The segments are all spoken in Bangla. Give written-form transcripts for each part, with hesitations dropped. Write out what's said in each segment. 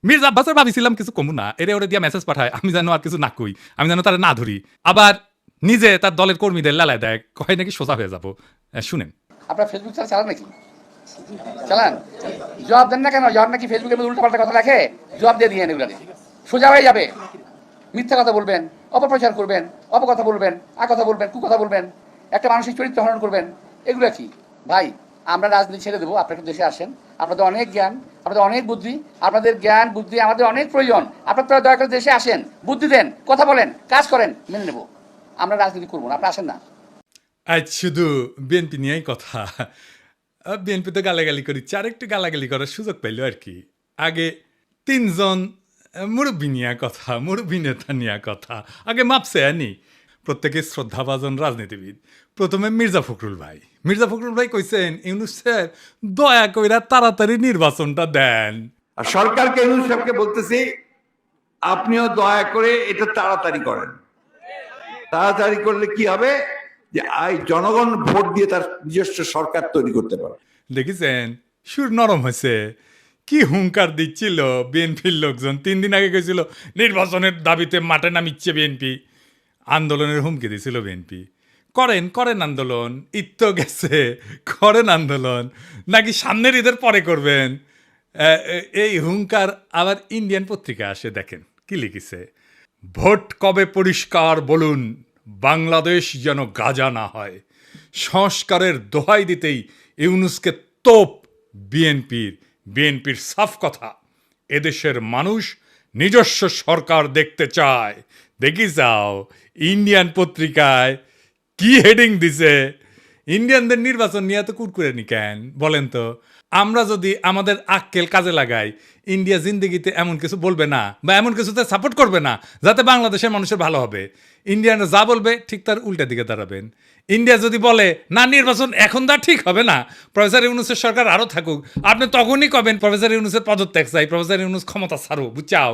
মির্জা আব্বাসের ভাবিছিলাম কিছু কমু না, এরে ওরে দিয়া মেসেজ পাঠায়, আমি যেন আর কিছু না কই, আমি যেন তারা না ধরি, আবার নিজে তার দলের কর্মীদের লালায় দেয়, কয় নাকি সোজা হয়ে যাবো। শুনেন, আপনার ফেসবুক চালান নাকি? চালান, জবাব দেন না কেন? জবাব নাকি ফেসবুকের মধ্যে উল্টাপাল্টা কথা লেখে, জবাব দিয়ে দিয়ে এগুলো সোজা হয়ে যাবে। মিথ্যা কথা বলবেন, অপপ্রচার করবেন, অপকথা বলবেন, কথা বলবেন, কুকথা বলবেন, একটা মানসিক চরিত্র হরণ করবেন, এগুলো কি ভাই? আমরা রাজনীতি ছেড়ে দেবো, আপনারা একটু দেশে আসেন, আপনাদের অনেক জ্ঞান, আপনাদের অনেক বুদ্ধি, আপনাদের জ্ঞান বুদ্ধি আমাদের অনেক প্রয়োজন, আপনারা দয়া করে দেশে আসেন, বুদ্ধি দেন, কথা বলেন, কাজ করেন, মেনে নেব। আমরা রাজনীতি করবো না, আপনারা আসেন না। আজ শুধু বিএনপি নিয়েই কথা। বিএনপি তো গালাগালি করিচ্ছে, আর একটু গালাগালি করার সুযোগ পাইল আর কি। আগে তিনজন মুরব্বী নিয়ে কথা, মুরব্বী নেতা নিয়ে কথা, আগে মাপছে আনি প্রত্যেকে শ্রদ্ধাভাজন রাজনীতিবিদ। প্রথমে মির্জা ফখরুল ভাই, মির্জা ফখরুল ভাই কইছেন ইউনূস সাহেব দয়া কইরা তাড়াতাড়ি নির্বাচনটা দেন। আর সরকারকে ইউনূস সাহেবকে বলতেছি, আপনিও দয়া করে এটা তাড়াতাড়ি করেন। তাড়াতাড়ি করলে কি হবে, যে জনগণ ভোট দিয়ে তার নিজস্ব সরকার তৈরি করতে পারে। দেখেছেন সুর নরম হয়েছে, কি হুঙ্কার দিচ্ছিল বিএনপির লোকজন। 3 দিন আগে গেছিল নির্বাচনের দাবিতে মাঠে নামিচ্ছে বিএনপি, আন্দোলনের হুমকি দিছিল বিএনপি। করেন করেন আন্দোলন, ঈদ তো গেছে, করেন আন্দোলন, নাকি সামনের ঈদের পরে করবেন। এই হুঙ্কার আবার ইন্ডিয়ান পত্রিকা আসে, দেখেন কি লিখেছে, ভোট কবে পরিষ্কার বলুন, বাংলাদেশ যেন গাজা না হয়। সংস্কারের দোহাই দিতেই ইউনূসকে তোপ বিএনপির সাফ কথা, এদেশের মানুষ নিজস্ব সরকার দেখতে চায়। দেখি যাও ইন্ডিয়ান পত্রিকায় কি হেডিং দিছে। ইন্ডিয়ানদের নির্বাচন নিয়ে এত কুরকুরে নি কেন বলেন তো? আমরা যদি আমাদের আক্কেল কাজে লাগাই, ইন্ডিয়া জিন্দিগিতে এমন কিছু বলবে না বা এমন কিছুতে সাপোর্ট করবে না যাতে বাংলাদেশের মানুষের ভালো হবে। ইন্ডিয়ানরা যা বলবে ঠিক তার উল্টা দিকে দাঁড়াবেন। ইন্ডিয়া যদি বলে না নির্বাচন এখন তা ঠিক হবে না, প্রফেসর ইউনূসের সরকার আরও থাকুক, আপনি তখনই কবেন প্রফেসর ইউনূসের পদত্যাগ চাই, প্রফেসর ইউনূস ক্ষমতা ছাড়ো, বুঝাও।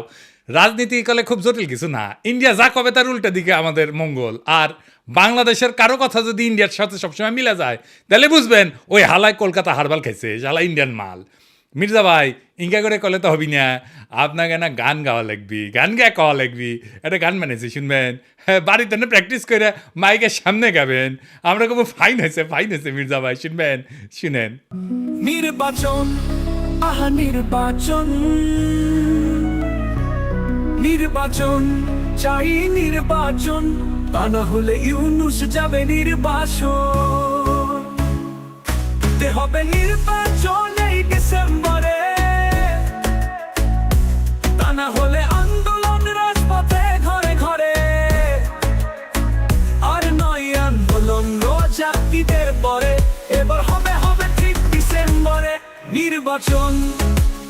রাজনীতি কালে খুব জটিল কিছু না, ইন্ডিয়া যা কবে তার উল্টা দিকে আমাদের মঙ্গল। আর বাংলাদেশের কারো কথা যদি ইন্ডিয়ার সাথে সবসময় মিলে যায়, তাহলে বুঝবেন ওই হালায় কলকাতা হারবাল খাইছে, শালা ইন্ডিয়ান মাল। মির্জা ভাই ইঙ্কা করে কলে তো হবি না, আপনাকে না গান গাওয়া লাগবি, গান গায়ে কওয়া লাগবি। একটা গান বানিয়েছি শুনবেন, হ্যাঁ বাড়িতে না প্র্যাকটিস করে মাইকের সামনে গাবেন, আমরা খুব ফাইন হয়েছে মির্জা ভাই, শুনবেন, শুনেন। নির্বাচন, আহা নির্বাচন, নির্বাচন চাই নির্বাচন, তা না হলে ইউনূস যাবে নির্বাসন। দিতে হবে নির্বাচন এই ডিসেম্বরে, তা না হলে আন্দোলন রাজপথে ঘরে ঘরে। আর নয় আন্দোলন রোজাতিদের পরে, এবার হবে হবে ঠিক ডিসেম্বরে নির্বাচন,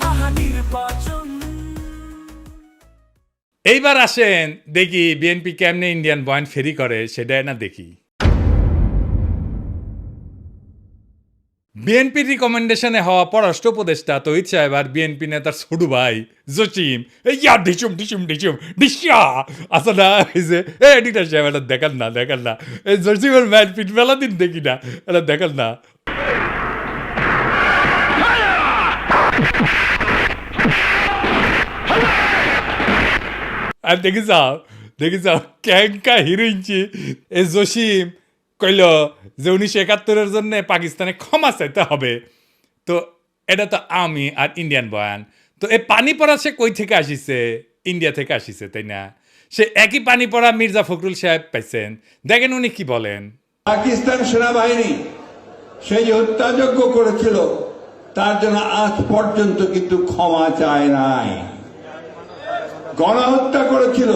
আহা নির্বাচন। এইবার আসেন দেখি বিএনপি কেমনে ইন্ডিয়ান বয়ান ফেরি করে, সেটাই না দেখি। বিএনপির রিকমেন্ডেশনে হওয়া পররাষ্ট্র উপদেষ্টা তহিদ সাহেব আর বিএনপি নেতার ছোট ভাই জসিম, ইয়া ঢিচুম ঢিচুম ঢিচুম ঢিসা আসা না হয়েছে। এডিটার সাহেব এটা দেখান না, এই জসিমের ম্যাচ পিট মেলা দিন দেখি না, এটা দেখান না। আর দেখি যাও ক্যাঙ্কা হিরোইনছি এই জসিম কইল যে 1971-এর জন্য পাকিস্তানে ক্ষমা চাইতে হবে। তো এটা তো আমি আর ইন্ডিয়ান বয়ান। তো এই পানি পড়া সে কই থেকে আসিছে? ইন্ডিয়া থেকে আসিছে, তাই না? সে একই পানি পড়া মির্জা ফখরুল সাহেব পাইছেন, দেখেন উনি কি বলেন। পাকিস্তান সেনাবাহিনী সেই যে হত্যাযজ্ঞ করেছিল তার জন্য আজ পর্যন্ত কিন্তু ক্ষমা চায় নাই। গণহত্যা করেছিল,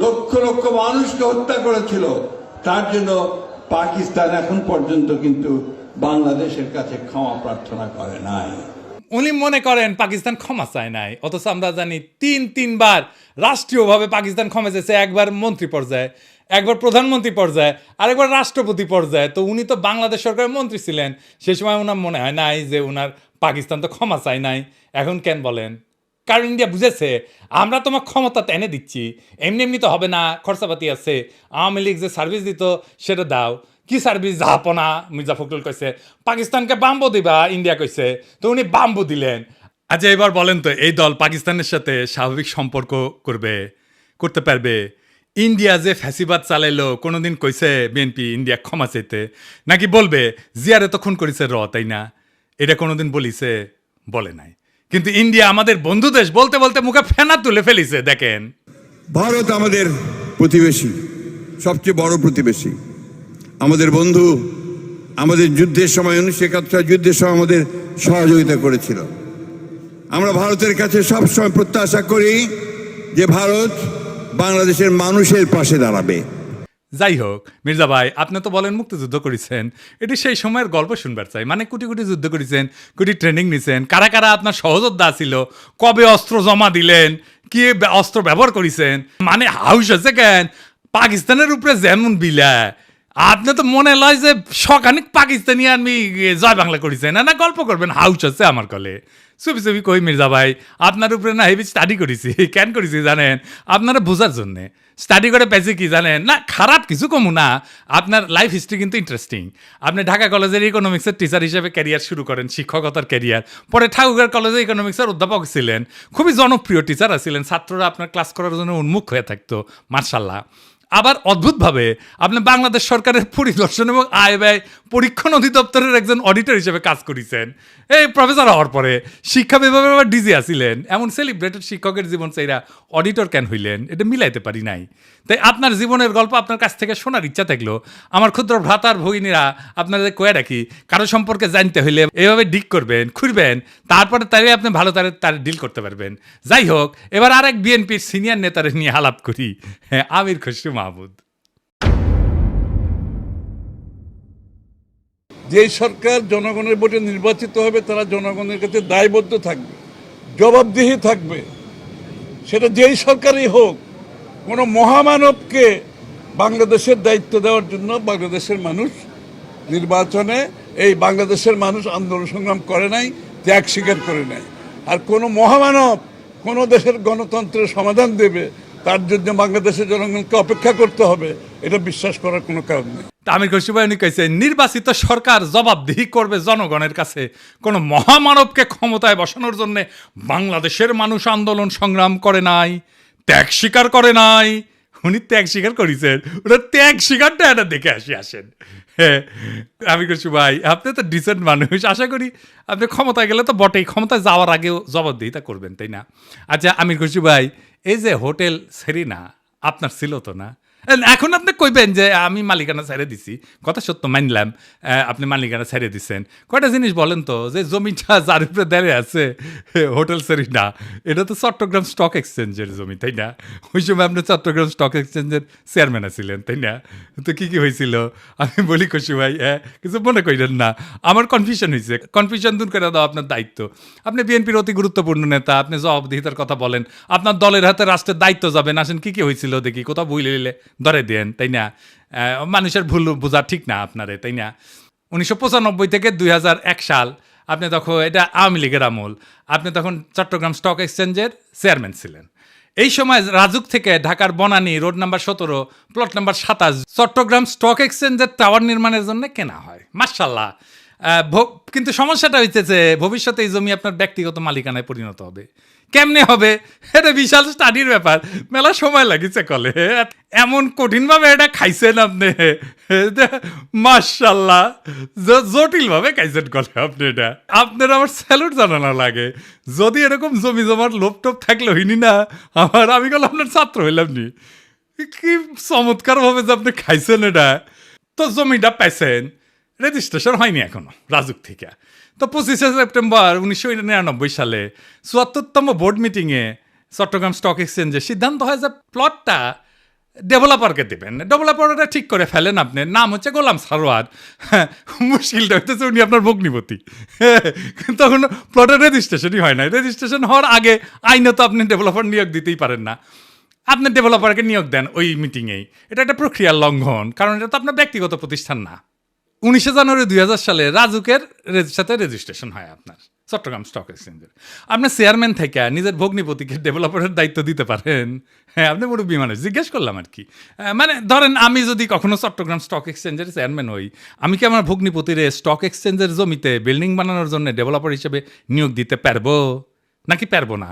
লক্ষ লক্ষ মানুষকে হত্যা করেছিল, তার জন্য পাকিস্তান এখন পর্যন্ত কিন্তু বাংলাদেশের কাছে ক্ষমা প্রার্থনা করে নাই। উনি মনে করেন পাকিস্তান ক্ষমা চায় নাই, অথচ আমরা জানি তিনবার রাষ্ট্রীয়ভাবে পাকিস্তান ক্ষমা চেয়েছে। একবার মন্ত্রী পর্যায়ে, একবার প্রধানমন্ত্রী পর্যায়ে, আরেকবার রাষ্ট্রপতি পর্যায়ে। তো উনি তো বাংলাদেশ সরকারের মন্ত্রী ছিলেন, সে সময় ওনার মনে হয় নাই যে ওনার পাকিস্তান তো ক্ষমা চায় নাই। এখন কেন বলেন? কারণ ইন্ডিয়া বুঝেছে আমরা তোমার ক্ষমতা এনে দিচ্ছি, এমনি তো হবে না, খরচাপাতি আছে। আওয়ামী লীগ যে সার্ভিস দিত সেটা দাও। কি সার্ভিস? জাহাপনা। মির্জা ফখরুল কইছে পাকিস্তানকে বাম্বু দিবা, ইন্ডিয়া কইছে, তো উনি বাম্বু দিলেন। আচ্ছা এবার বলেন তো, এই দল পাকিস্তানের সাথে স্বাভাবিক সম্পর্ক করতে পারবে? ইন্ডিয়া যে ফ্যাসিবাদ চালাইলো, কোনোদিন কইছে বিএনপি ইন্ডিয়া ক্ষমা চাইতে? নাকি বলবে জিয়ারে তো খুন করেছে তাই না? এটা কোনোদিন বলিছে? বলে নাই। কিন্তু ইন্ডিয়া আমাদের বন্ধু দেশ বলতে বলতে মুখে ফেনা তুলে ফেলিছে। দেখেন, ভারত আমাদের প্রতিবেশী, সবচেয়ে বড় প্রতিবেশী, আমাদের বন্ধু। আমাদের যুদ্ধের সময় 1971 যুদ্ধের সময় আমাদের সহযোগিতা করেছিল। আমরা ভারতের কাছে সবসময় প্রত্যাশা করি যে ভারত বাংলাদেশের মানুষের পাশে দাঁড়াবে। যাই হোক মির্জা ভাই, আপনি তো বলেন মুক্তিযুদ্ধ করেছেন, এটি সেই সময়ের গল্প শুনবার চাই। মানে কোটি কোটি যুদ্ধ করেছেন, কোটি ট্রেনিং নিছেন, কারা কারা আপনার সহযোদ্ধা ছিল, কবে অস্ত্র জমা দিলেন, কি অস্ত্র ব্যবহার করেছেন, মানে হাউস আছে কেন পাকিস্তানের উপরে যেমন বিলা, আপনি তো মনে লয় যে সখানিক পাকিস্তানি আমি জয় বাংলা করেছেন না গল্প করবেন। হাউস আছে আমার কলে চুপি চুপি কই মির্জা ভাই, আপনার উপরে না হেভি স্টাডি করেছি। কেন করেছি জানেন? আপনারা বোঝার জন্যে স্টাডি করে পেয়েছি কি জানেন? না খারাপ কিছু কমু না, আপনার লাইফ হিস্ট্রি কিন্তু ইন্টারেস্টিং। আপনি ঢাকা কলেজের ইকোনমিক্সের টিচার হিসেবে ক্যারিয়ার শুরু করেন, শিক্ষকতার ক্যারিয়ার। পরে ঠাকুরগাঁও কলেজে ইকোনমিক্সের অধ্যাপক ছিলেন, খুবই জনপ্রিয় টিচার ছিলেন, ছাত্ররা আপনার ক্লাস করার জন্য উন্মুখ হয়ে থাকতো, মার্শাল্লাহ। আবার অদ্ভুতভাবে আপনি বাংলাদেশ সরকারের পরিদর্শন এবং আয় ব্যয় পরীক্ষণ অধিদপ্তরের একজন অডিটর হিসেবে কাজ করেছেন। এই প্রফেসর হওয়ার পরে শিক্ষা বিভাগে আবার ডিজি আসিলেন। এমন সেলিব্রেটেড শিক্ষকের জীবন চাইরা অডিটর কেন হইলেন? এটা মিলাইতে পারি নাই। তাই আপনার জীবনের গল্প আপনার কাছ থেকে শোনার ইচ্ছা থাকলো, আমার ক্ষুদ্র ভ্রাতার ভগিনীরা আপনাদের কয়ে রাখি, কারো সম্পর্কে জানতে হইলে এভাবে ডিক করবেন, খুঁড়বেন, তারপরে তাই আপনি ভালো তার ডিল করতে পারবেন। যাই হোক, এবার আরেক বিএনপির সিনিয়র নেতারে নিয়ে আলাপ করি। হ্যাঁ, আমির খসরু মাহমুদ। যেই সরকার জনগণের ভোটে নির্বাচিত হবে তারা জনগণের কাছে দায়বদ্ধ থাকবে, জবাবদিহি থাকবে। সেটা যেই সরকারই হোক, কোনো মহামানবকে বাংলাদেশের দায়িত্ব দেওয়ার জন্য বাংলাদেশের মানুষ নির্বাচনে, এই বাংলাদেশের মানুষ আন্দোলন সংগ্রাম করে নাই, ত্যাগ স্বীকার করে নাই। আর কোনো মহামানব কোনো দেশের গণতন্ত্রের সমাধান দেবে, তার জন্য বাংলাদেশের জনগণকে অপেক্ষা করতে হবে, এটা বিশ্বাস করার কোনো কারণ নেই। আমির খসরু ভাই উনি কইছে নির্বাচিত সরকার জবাবদিহি করবে জনগণের কাছে, কোনো মহামানবকে ক্ষমতায় বসানোর জন্য বাংলাদেশের মানুষ আন্দোলন সংগ্রাম করে নাই, ত্যাগ স্বীকার করে নাই। উনি ত্যাগ স্বীকার করেছেন, ওরা ত্যাগ স্বীকারটা এটা দেখে আসেন। হ্যাঁ, আমির খসরু ভাই আপনি তো ডিসেন্ট মানুষ, আশা করি আপনি ক্ষমতায় গেলে তো বটেই, ক্ষমতায় যাওয়ার আগেও জবাবদিহিতা করবেন, তাই না? আচ্ছা আমির খসরু ভাই, এই যে হোটেল সেরিনা আপনার ছিল তো না? এখন আপনি কইবেন যে আমি মালিকানা ছেড়ে দিছি, কথা সত্য মানলাম, আপনি মালিকানা ছেড়ে দিচ্ছেন। কয়টা জিনিস বলেন তো, যে জমিটা যার উপরে দাঁড়িয়ে আছে হোটেল সেরিনা, এটা তো চট্টগ্রাম স্টক এক্সচেঞ্জের জমি, তাই না? ওই সময় আপনি চট্টগ্রাম স্টক এক্সচেঞ্জের চেয়ারম্যান ছিলেন, তাই না? তো কি কি হয়েছিল আমি বলি খসরু ভাই, কিছু মনে করেন না, আমার কনফিউশন হয়েছে, কনফিউশন দূর করে দাও আপনার দায়িত্ব। আপনি বিএনপির অতি গুরুত্বপূর্ণ নেতা, আপনি জবাবদিহিতার কথা বলেন, আপনার দলের হাতে রাষ্ট্রের দায়িত্ব যাবেন, আসেন কি কি হয়েছিল দেখি, কোথাও বই লিলে ধরে দেন, তাই না? মানুষের ভুল বোঝা ঠিক না আপনারে, তাই না? 1995 থেকে 2001 সাল আপনি তখন, এটা আওয়ামী লীগের আমল, আপনি তখন চট্টগ্রাম স্টক এক্সচেঞ্জের চেয়ারম্যান ছিলেন। এই সময় রাজুক থেকে ঢাকার Banani road number 17 plot number 27 Chittagong stock এক্সচেঞ্জের টাওয়ার নির্মাণের জন্য কেনা হয়, মাশাআল্লাহ। কিন্তু সমস্যাটা হইতেছে যে ভবিষ্যতে এই জমি আপনার ব্যক্তিগত মালিকানায় পরিণত হবে। কেমনে হবে? এটা বিশাল স্টাডির ব্যাপার, মেলা সময় লাগিছে কলে, এমন কঠিনভাবে এটা খাইছেন আপনি, মাশাআল্লাহ, জটিলভাবে খাইছেন কলে আপনি। এটা আপনার আমার স্যালুট জানানো লাগে। যদি এরকম জমি জমার লোভ টোপ থাকলে হইনি না আমি গেল আপনার ছাত্র হইলাম নি। কি চমৎকার ভাবে যে আপনি খাইছেন এটা। তো জমিটা পাইছেন, রেজিস্ট্রেশন হয়নি এখনো রাজুক থেকে। তো 25শে সেপ্টেম্বর 1999 সালে 74তম বোর্ড মিটিংয়ে চট্টগ্রাম স্টক এক্সচেঞ্জে সিদ্ধান্ত হয় যে প্লটটা ডেভেলপারকে দেবেন। ডেভেলপারটা ঠিক করে ফেলেন, আপনার নাম হচ্ছে গোলাম সারোয়ার। মুশকিলটা হইতেছে উনি আপনার ভগ্নিপতি। তখন প্লটের রেজিস্ট্রেশনই হয় না। রেজিস্ট্রেশন হওয়ার আগে আইনত আপনি ডেভেলপার নিয়োগ দিতেই পারেন না। আপনি ডেভেলপারকে নিয়োগ দেন ওই মিটিংয়েই, এটা একটা প্রক্রিয়ার লঙ্ঘন, কারণ এটা তো আপনার ব্যক্তিগত প্রতিষ্ঠান না। 19শে জানুয়ারি 2000 সালে রাজুকের সাথে রেজিস্ট্রেশন হয় আপনার চট্টগ্রাম স্টক এক্সচেঞ্জের। আপনি চেয়ারম্যান থেকে নিজের ভগ্নিপতিকে ডেভেলপারের দায়িত্ব দিতে পারেন? হ্যাঁ, আপনি মুরব্বী মানুষ, জিজ্ঞেস করলাম আর কি। মানে ধরেন আমি যদি কখনো চট্টগ্রাম স্টক এক্সচেঞ্জের চেয়ারম্যান হই, আমি কি আমার ভগ্নিপতির স্টক এক্সচেঞ্জের জমিতে বিল্ডিং বানানোর জন্য ডেভেলপার হিসেবে নিয়োগ দিতে পারবো? নাকি পারবো না?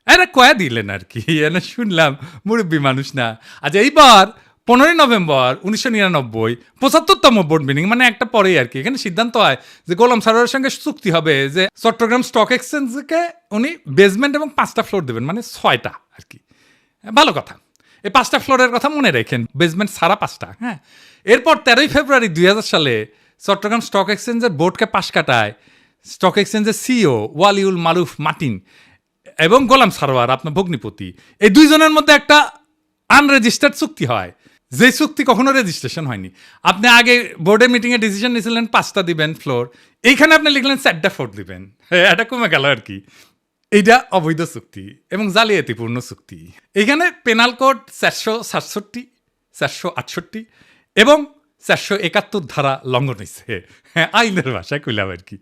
এরা কয়া দিলেন আর কি, এনে শুনলাম মুরব্বী মানুষ না। আচ্ছা এইবার 15ই নভেম্বর 1999 75তম বোর্ড মিটিং, মানে একটা পরেই আর কি, এখানে সিদ্ধান্ত হয় যে গোলাম সারোয়ারের সঙ্গে চুক্তি হবে যে চট্টগ্রাম স্টক এক্সচেঞ্জকে উনি বেসমেন্ট এবং 5টা ফ্লোর দেবেন, মানে 6টা আর কি। ভালো কথা, এই 5টা ফ্লোরের কথা মনে রাখেন, বেসমেন্ট সারা 5টা। হ্যাঁ, এরপর 13ই ফেব্রুয়ারি 2000 সালে চট্টগ্রাম স্টক এক্সচেঞ্জের বোর্ডকে পাশ কাটায় স্টক এক্সচেঞ্জের সিইও ওয়ালিউল মারুফ মার্টিন এবং গোলাম সারোয়ার, আপনার ভগ্নিপতি, এই দুইজনের মধ্যে একটা আনরেজিস্টার্ড চুক্তি হয়, যে চুক্তি কখনো রেজিস্ট্রেশন হয়নি। আপনি আগে বোর্ডের মিটিংয়ে ডিসিশন নিয়েছিলেন 5টা দিবেন ফ্লোর, এইখানে আপনি লিখলেন 4টা ফ্লোর দিবেন। এটা কমে গেল আর কি। এইটা অবৈধ চুক্তি এবং জালিয়াতিপূর্ণ চুক্তি। এখানে পেনাল কোড 467, 468 এবং 471 ধারা লঙ্ঘন হয়েছে। হ্যাঁ, আইনের ভাষায় কইলাম আর কি।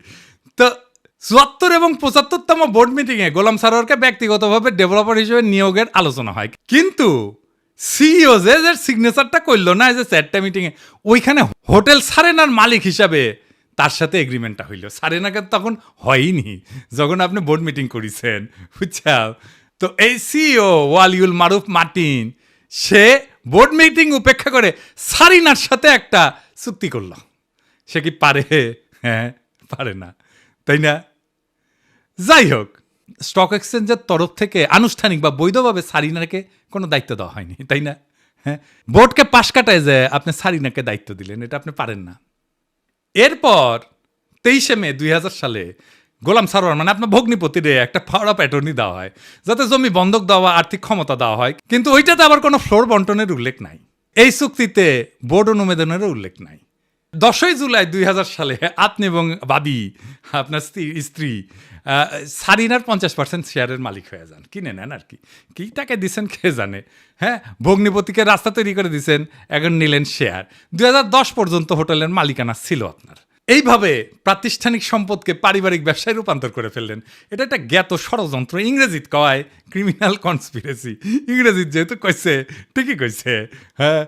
তো 74 এবং 75তম বোর্ড মিটিংয়ে গোলাম সারোয়ারকে ব্যক্তিগতভাবে ডেভেলপার হিসেবে নিয়োগের আলোচনা হয়, কিন্তু সিইও যে সিগনেচারটা করলো না যে 4টা মিটিংয়ে, ওইখানে হোটেল সারেনার মালিক হিসাবে তার সাথে এগ্রিমেন্টটা হইল। সারেনাকে তখন হয়নি যখন আপনি বোর্ড মিটিং করেছেন, বুঝছাও? তো এই সিইও ওয়ালিউল মারুফ মার্টিন সে বোর্ড মিটিং উপেক্ষা করে সারিনার সাথে একটা চুক্তি করলো। সে কি পারে? হ্যাঁ, পারে না, তাই না? যাই হোক, স্টক এক্সচেঞ্জের তরফ থেকে আনুষ্ঠানিক বা বৈধভাবে সারিনাকে কোনো দায়িত্ব দেওয়া হয়নি, তাই না? হ্যাঁ, বোর্ডকে পাশ কাটায় যে আপনি সারিনাকে দায়িত্ব দিলেন, এটা আপনি পারেন না। এরপর 23শে মে 2000 সালে গোলাম সারোয়ার, মানে আপনার ভগ্নিপতিরে একটা পাওয়ার অফ অ্যাটর্নি দেওয়া হয় যাতে জমি বন্ধক দেওয়া, আর্থিক ক্ষমতা দেওয়া হয়, কিন্তু ওইটাতে আবার কোনো ফ্লোর বন্টনের উল্লেখ নাই। এই চুক্তিতে বোর্ড অনুমোদনেরও উল্লেখ নাই। 10ই জুলাই 2000 সালে আপনি এবং বাদী, আপনার স্ত্রী সারিনার 50% শেয়ারের মালিক হয়ে যান, কিনে নেন আর কি। কি টাকা দিচ্ছেন কে জানে। হ্যাঁ, ভগ্নিপতিকে রাস্তা তৈরি করে দিচ্ছেন, এখন নিলেন শেয়ার। 2010 পর্যন্ত হোটেলের মালিকানা ছিল আপনার। এইভাবে প্রাতিষ্ঠানিক সম্পদকে পারিবারিক ব্যবসায় রূপান্তর করে ফেললেন। এটা একটা জ্ঞাত ষড়যন্ত্র, ইংরেজিত কয় ক্রিমিনাল কনস্পিরেসি। ইংরেজিত যেহেতু কইছে, ঠিকই কইছে। হ্যাঁ,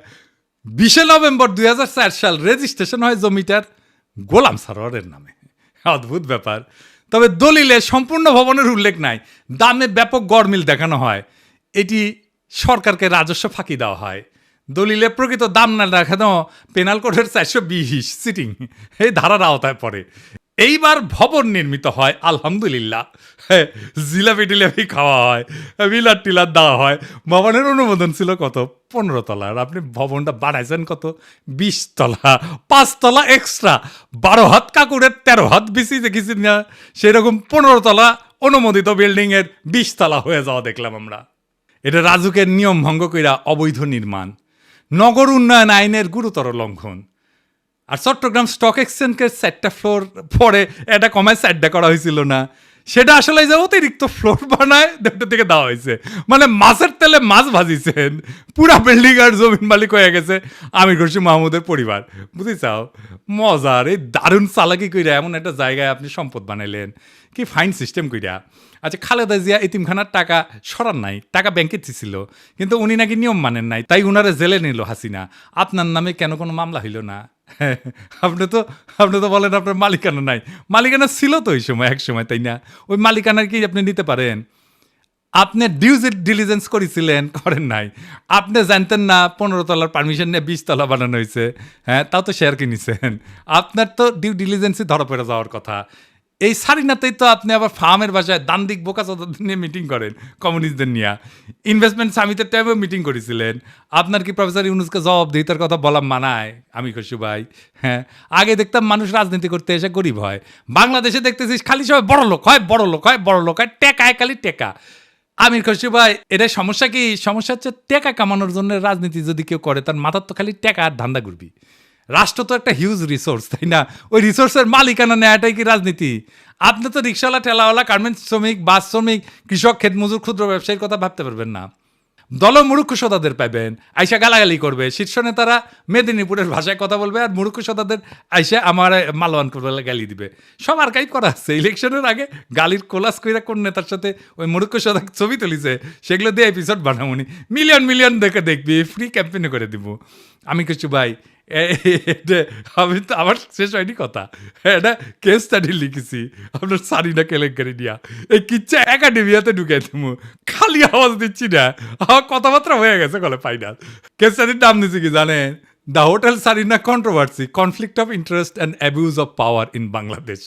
20শে নভেম্বর 2004 সাল রেজিস্ট্রেশন হয় জমিটার গোলাম সারোয়ারের নামে। অদ্ভুত ব্যাপার। তবে দলিলে সম্পূর্ণ ভবনের উল্লেখ নাই, দামে ব্যাপক গড়মিল দেখানো হয়, এটি সরকারকে রাজস্ব ফাঁকি দেওয়া হয়। দলিলে প্রকৃত দাম না দেখানো পেনাল কোডের 420 সিটিং এই ধারার আওতায় পড়ে। এইবার ভবন নির্মিত হয়, আলহামদুলিল্লাহ। হ্যাঁ, জিলাপি টিলাপি খাওয়া হয়, বিলার টিলার দেওয়া হয়। ভবনের অনুমোদন ছিল কত? 15 তলার। আপনি ভবনটা বাড়াইছেন কত? 20 তলা, 5 তলা এক্সট্রা, 12 হাত কাকুরের 13 হাত বেশি দেখেছি না, সেরকম 15 তলা অনুমোদিত বিল্ডিংয়ের 20 তলা হয়ে যাওয়া দেখলাম আমরা। এটা রাজুকের নিয়ম ভঙ্গ কইরা অবৈধ নির্মাণ, নগর উন্নয়ন আইনের গুরুতর লঙ্ঘন। আর চট্টগ্রাম স্টক এক্সচেঞ্জকে 4টা ফ্লোর পরে এটা কমায় 4টা করা হয়েছিল না, সেটা আসলে যে অতিরিক্ত ফ্লোর বানায় দুটো থেকে দেওয়া হয়েছে। মানে মাছের তেলে মাছ ভাজিছেন, পুরা বিল্ডিং আর জমিন মালিক হয়ে গেছে আমির খুরশি মাহমুদের পরিবার। বুঝেছাও? মজার এই দারুণ চালাকি কইরা এমন একটা জায়গায় আপনি সম্পদ বানাইলেন, কি ফাইন সিস্টেম কইরা। আচ্ছা, খালেদা জিয়া এতিমখানার টাকা সরান নাই, টাকা ব্যাংকে ছিল, কিন্তু উনি নাকি নিয়ম মানেন নাই, তাই উনারে জেলে নিল হাসিনা। আপনার নামে কেন কোনো মামলা হইল না? আপনি তো বলেন আপনার মালিকানা নাই। মালিকানা ছিল তো ওই সময়, এক সময়, তাই না? ওই মালিকানার কি আপনি নিতে পারেন? আপনি ডিউ ডিলিজেন্স করেছিলেন? করেন নাই। আপনি জানতেন না 15 তলার পারমিশন নিয়ে 20 তলা বানানো হয়েছে? হ্যাঁ, তাও তো শেয়ার কিনেছেন। আপনার তো ডিউ ডিলিজেন্সই ধরা পড়ে যাওয়ার কথা। এই সারিনাতেই তো আপনি আবার ফার্মের বাসায় দান্দিক বোকাচোদাদের নিয়ে মিটিং করেন, কমিউনিস্টদের নিয়ে। ইনভেস্টমেন্ট সামিটের টাইমেও মিটিং করেছিলেন। আপনার কি প্রফেসর ইউনুসকে জবাবদিহিতার কথা বলা মানায়? আমি খুশি ভাই। হ্যাঁ, আগে দেখতাম মানুষ রাজনীতি করতে এসে গরিব হয়, বাংলাদেশে দেখতেছিস খালি সবাই বড় লোক হয়, বড় লোক হয়, বড় লোক হয়, টেকায় খালি টেকা। আমির খুশি ভাই, এটাই সমস্যা। কি সমস্যা হচ্ছে? টেকা কামানোর জন্য রাজনীতি যদি কেউ করে, তার মাথার তো খালি টেকা আর ধান্দা ঘুরবি। রাষ্ট্র তো একটা হিউজ রিসোর্স, তাই না? ওই রিসোর্সের মালিকানা নেওয়াটাই কি রাজনীতি? আপনি তো রিক্সাওয়ালা, ঠেলাওয়ালা, গার্মেন্টস শ্রমিক, বাস শ্রমিক, কৃষক, ক্ষেতমজুর, ক্ষুদ্র ব্যবসায়ীর কথা ভাবতে পারবেন না। দলমূর্খ সদাদের পাবেন, আইসা গালাগালি করবে। শীর্ষ নেতারা মেদিনীপুরের ভাষায় কথা বলবে, আর মূর্খ সদাদের আইসা আমার মালওয়ান করবে, গালি দিবে। সব আর্কাইভ করা আছে। ইলেকশনের আগে গালির কোলাস কইরা কোন নেতার সাথে ওই মূর্খ সদা ছবি তুলিছে, সেগুলো দিয়ে এপিসোড বানাবনি। মিলিয়ন মিলিয়ন দেখে দেখবি, ফ্রি ক্যাম্পেইন করে দিব। আমি কিছু ভাই, আমি তো আমার শেষ হয়নি কথা, এটা কেস স্টাডি লিখেছি আপনার সারিনা কেলেঙ্কারি নিয়া, এই কিচ্ছা একাডেমিয়াতে ঢুকে তুমি খালি আওয়াজ দিচ্ছি না, আমার কথাবার্তা হয়ে গেছে কলে ফাইনাল। কেস স্টাডির নাম দিচ্ছি কি জানেন? The hotel Sarina controversy, conflict of interest and abuse of power in Bangladesh.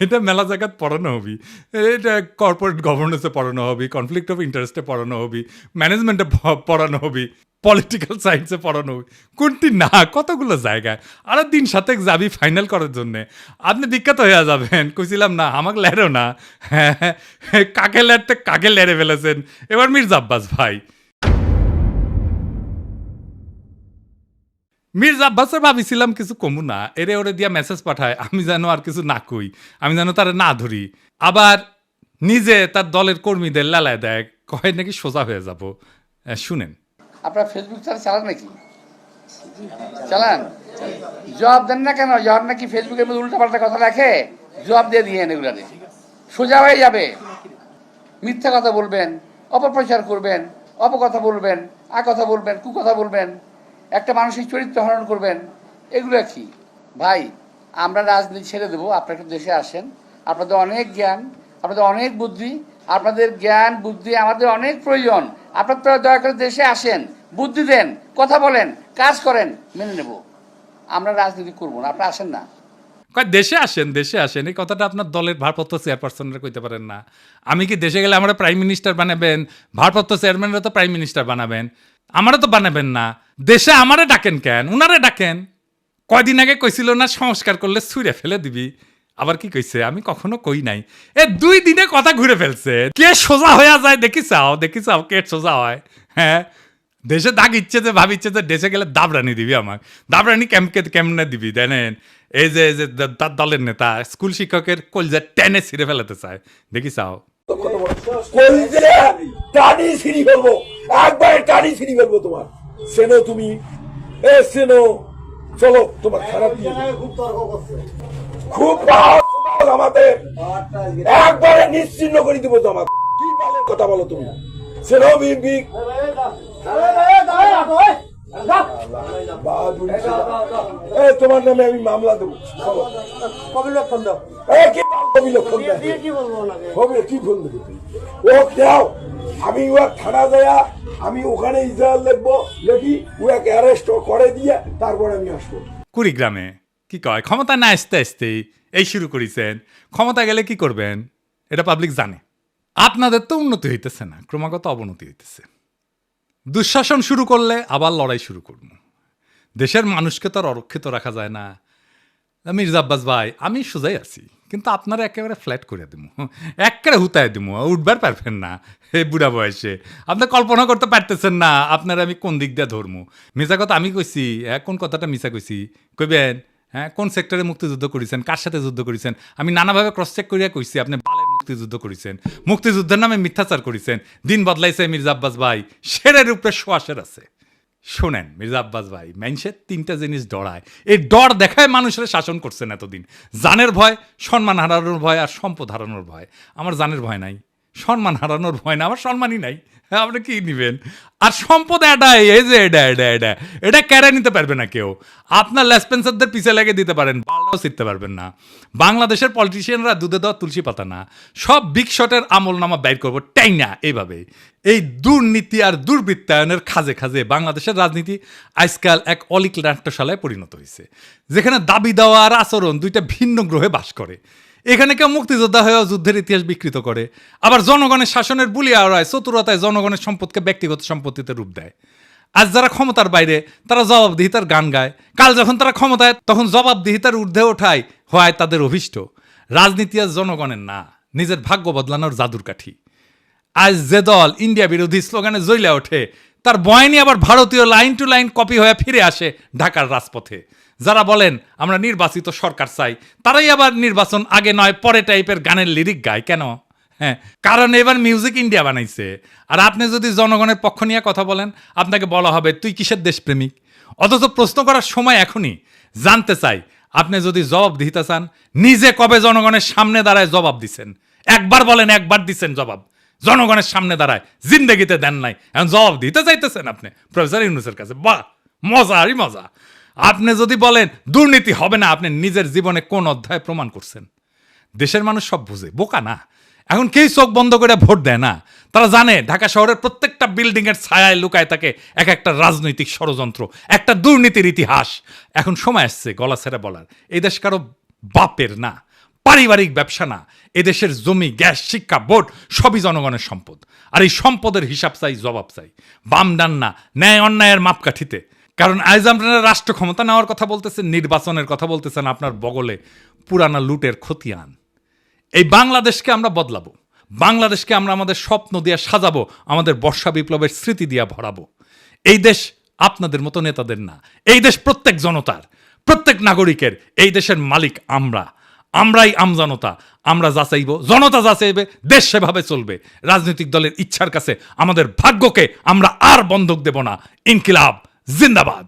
এটা মেলা জায়গাত পড়ানো হবি, এটা কর্পোরেট গভর্নেন্সে পড়ানো হবি, কনফ্লিক্ট অফ ইন্টারেস্টে পড়ানো হবি, ম্যানেজমেন্টে পড়ানো হবি, পলিটিক্যাল সায়েন্সে পড়ানো হবি, কোনটি না কতগুলো জায়গায়। আর দিন সাথে যাবি ফাইনাল করার জন্যে, আপনি বিখ্যাত হয়ে যাবেন। কইছিলাম না আমাকে লেরো না, হ্যাঁ কাকে লেরতে কাকে লেরে ফেলেছেন এবার মির্জা আব্বাস ভাই। মির্জা আব্বাসের ভাবিছিলাম কিছু কমু না, এরে ওরে দিয়া মেসেজ পাঠায়, আমি যেন আর কিছু না কই, আমি যেন তারা না ধরি। আবার নিজে তার দলের কর্মীদের লালায় দেয়, কয় নাকি সোজা হয়ে যাব। শুনেন, আপনারা ফেসবুক চালান নাকি? চালান? জবাব দেন না কেন? যার নাকি ফেসবুকের মধ্যে উল্টাপাল্টা কথা লেখে, জবাব দিয়ে দিয়েন এগুলারে, সোজা হয়ে যাবে। মিথ্যা কথা বলবেন, অপপ্রচার করবেন, অপকথা বলবেন, কথা বলবেন, কুকথা বলবেন, একটা মানসিক চরিত্র হরণ করবেন, এগুলো কি ভাই? আমরা রাজনীতি ছেড়ে দেবো, আপনারা একটু দেশে আসেন, আপনাদের অনেক জ্ঞান, আপনাদের অনেক বুদ্ধি, আপনাদের জ্ঞান বুদ্ধি আমাদের অনেক প্রয়োজন। আপনারা দয়া করে দেশে আসেন, বুদ্ধি দেন, কথা বলেন, কাজ করেন, মেনে নেব। আমরা রাজনীতি করবো না, আপনারা আসেন না। কয় দেশে আসেন, দেশে আসেন, এই কথাটা আপনার দলের ভারপ্রাপ্ত চেয়ারপারসনরা কইতে পারেন না? আমি কি দেশে গেলে আমরা প্রাইম মিনিস্টার বানাবেন? ভারপ্রাপ্ত চেয়ারম্যানরা তো প্রাইম মিনিস্টার বানাবেন, আমারা তো বানাবেন না। দেশে আমারে ডাকেন কেন? উনারে ডাকেন। কয়দিন আগে কইছিল না সংস্কার করলে ছুঁড়ে ফেলে দিবি, আবার কি কইছে? আমি কখনো কই নাই। 2 দিনে কথা ঘুরে ফেলছে। কে সোজা হয়ে যায় দেখি চাও কে সোজা হয়। হ্যাঁ, দেশে দাগ ইচ্ছে যে ভাবিচ্ছে যে দেশে গেলে দাবরানি দিবি, আমার দাবরানি কেমনে দিবি জানেন? এই যে তার দলের নেতা স্কুল শিক্ষকের কলজা টেনে ছিঁড়ে ফেলাতে চায়, দেখি চাও। টানি ছিঁড়ি ফেলবো, একবারে টানি ছিঁড়ি ফেলবো তোমার। সেনো তুমি সেনো, চলো তোমার খারাপ খুব আমাদের একবারে নিশ্চিন্ন করে দিব তোমার। কি কথা বলো তুমি? সেনো বিগ তোমার নামে আমি মামলা দেবো। আমি থানা যায়া আমি ওখানে ইসরায়েল লিখবো, লিখি ওকে অ্যারেস্ট করে দিয়ে তারপরে আমি আসবো। কুড়িগ্রামে কি কয় ক্ষমতা না আসতে আসতেই এই শুরু করেছেন। ক্ষমতা গেলে কি করবেন এটা পাবলিক জানে। আপনাদের তো উন্নতি হইতেছে না, ক্রমাগত অবনতি হইতেছে। দুঃশাসন শুরু করলে আবার লড়াই শুরু করবো। দেশের মানুষকে তো আর অরক্ষিত রাখা যায় না। মির্জা আব্বাস ভাই, আমি সোজাই আছি, কিন্তু আপনারা একেবারে ফ্ল্যাট করে দিব, একেবারে হুতায় দিব, উঠবার পারবেন না। এই বুড়া বয়সে আপনি কল্পনা করতে পারতেছেন না আপনারা আমি কোন দিক দিয়ে ধরবো। মিশা কথা আমি কইছি, কোন কথাটা মিশা কইছি কইবেন? হ্যাঁ, কোন সেক্টরে মুক্তিযুদ্ধ করেছেন, কার সাথে যুদ্ধ করেছেন? আমি নানাভাবে ক্রস চেক করিয়া কইছি আপনি বালের মুক্তিযুদ্ধ করেছেন, মুক্তিযুদ্ধের নামে মিথ্যাচার করেছেন। দিন বদলাইছে মির্জা আব্বাস ভাই, শেরের উপরে শোয়াশের আছে। শোনেন মির্জা আব্বাস ভাই, মানুষের 3টা জিনিস ডরায়, এই ডর দেখায় মানুষের শাসন করছেন এতদিন। জানের ভয়, সম্মান হারানোর ভয়, আর সম্পদ হারানোর ভয়। আমার জানের ভয় নাই, সম্মান হারানোর ভয় না, আমার সম্মানই নাই। হ্যাঁ, আপনি কি নিবেন? আর সম্পদ এই যে এটা কেড়ে নিতে পারবে না কেউ। আপনার লেসপেন্সারদের পিছে লেগে দিতে পারেন, বালটাও শিখতে পারবেন না। বাংলাদেশের পলিটিশিয়ানরা দুধে দেওয়া তুলসী পাতা না, সব বিগ শটের আমল নামা বাইর করবো টাই না। এইভাবে এই দুর্নীতি আর দুর্বৃত্তায়নের খাজে খাজে বাংলাদেশের রাজনীতি আজকাল এক অলিক নাট্যশালায় পরিণত হয়েছে, যেখানে দাবি দেওয়া আর আচরণ 2টা ভিন্ন গ্রহে বাস করে। এখানে কেউ মুক্তিযোদ্ধা হয়েও যুদ্ধের ইতিহাস বিকৃত করে, আবার জনগণের শাসনের বুলিয়া ওড়ায়, চতুরতায় জনগণের সম্পদকে ব্যক্তিগত সম্পত্তিতে রূপ দেয়। আজ যারা ক্ষমতার বাইরে তারা জবাবদিহিতার গান গায়, কাল যখন তারা ক্ষমতায় তখন জবাবদিহিতার ঊর্ধ্বে ওঠায় হয় তাদের অভিষ্ট। রাজনীতি আজ জনগণের না, নিজের ভাগ্য বদলানোর জাদুর কাঠি। আজ যে দল ইন্ডিয়া বিরোধী স্লোগানে জ্বলে ওঠে, তার বয়ানি আবার ভারতীয় লাইন টু লাইন কপি হয়ে ফিরে আসে ঢাকার রাজপথে। যারা বলেন আমরা নির্বাচিত সরকার চাই, তারাই আবার নির্বাচন আগে নয় পরে টাইপের গানের লিরিক গায়। কেন? হ্যাঁ, কারণ এবার মিউজিক ইন্ডিয়া বানাইছে। আর আপনি যদি জনগণের পক্ষ নিয়ে কথা বলেন, আপনাকে বলা হবে তুই কিসের দেশপ্রেমিক। অথচ প্রশ্ন করার সময় এখনই। জানতে চাই, আপনি যদি জবাব দিতে চান, নিজে কবে জনগণের সামনে দাঁড়ায় জবাব দিছেন? একবার বলেন, একবার দিচ্ছেন জবাব? জনগণের সামনে দাঁড়ায় জিন্দেগিতে দেন নাই, এখন জবাব দিতে চাইতেছেন আপনি প্রফেসর ইউনূসের কাছে। বাহ, মজা আরই মজা। আপনি যদি বলেন দুর্নীতি হবে না, আপনি নিজের জীবনে কোন অধ্যায় প্রমাণ করছেন? দেশের মানুষ সব বুঝে, বোকা না। এখন কেউ চোখ বন্ধ করে ভোট দেয় না। তারা জানে ঢাকা শহরের প্রত্যেকটা বিল্ডিং এর ছায়ায় লুকায় থাকে এক একটা রাজনৈতিক ষড়যন্ত্র, একটা দুর্নীতির ইতিহাস। এখন সময় আসছে গলা ছেড়ে বলার, এই দেশ কারো বাপের না, পারিবারিক ব্যবসা না। এদেশের জমি, গ্যাস, শিক্ষা, ভোট সবই জনগণের সম্পদ। আর এই সম্পদের হিসাব চাই, জবাব চাই, বাম ডান না, ন্যায় অন্যায়ের মাপকাঠিতে। কারণ আজ আপনারা রাষ্ট্র ক্ষমতা নেওয়ার কথা বলতেছেন, নির্বাচনের কথা বলতেছেন, আপনার বগলে পুরানা লুটের খতিয়ান। এই বাংলাদেশকে আমরা বদলাবো, বাংলাদেশকে আমরা আমাদের স্বপ্ন দিয়ে সাজাবো, আমাদের বর্ষা বিপ্লবের স্মৃতি দিয়ে ভরাবো। এই দেশ আপনাদের মতো নেতাদের না, এই দেশ প্রত্যেক জনতার, প্রত্যেক নাগরিকের। এই দেশের মালিক আমরাই আমজনতা। আমরা যাচাইব, জনতা যাচাইবে, দেশ সেভাবে চলবে। রাজনৈতিক দলের ইচ্ছার কাছে আমাদের ভাগ্যকে আমরা আর বন্ধক দেব না। ইনকিলাব জিন্দাবাদ।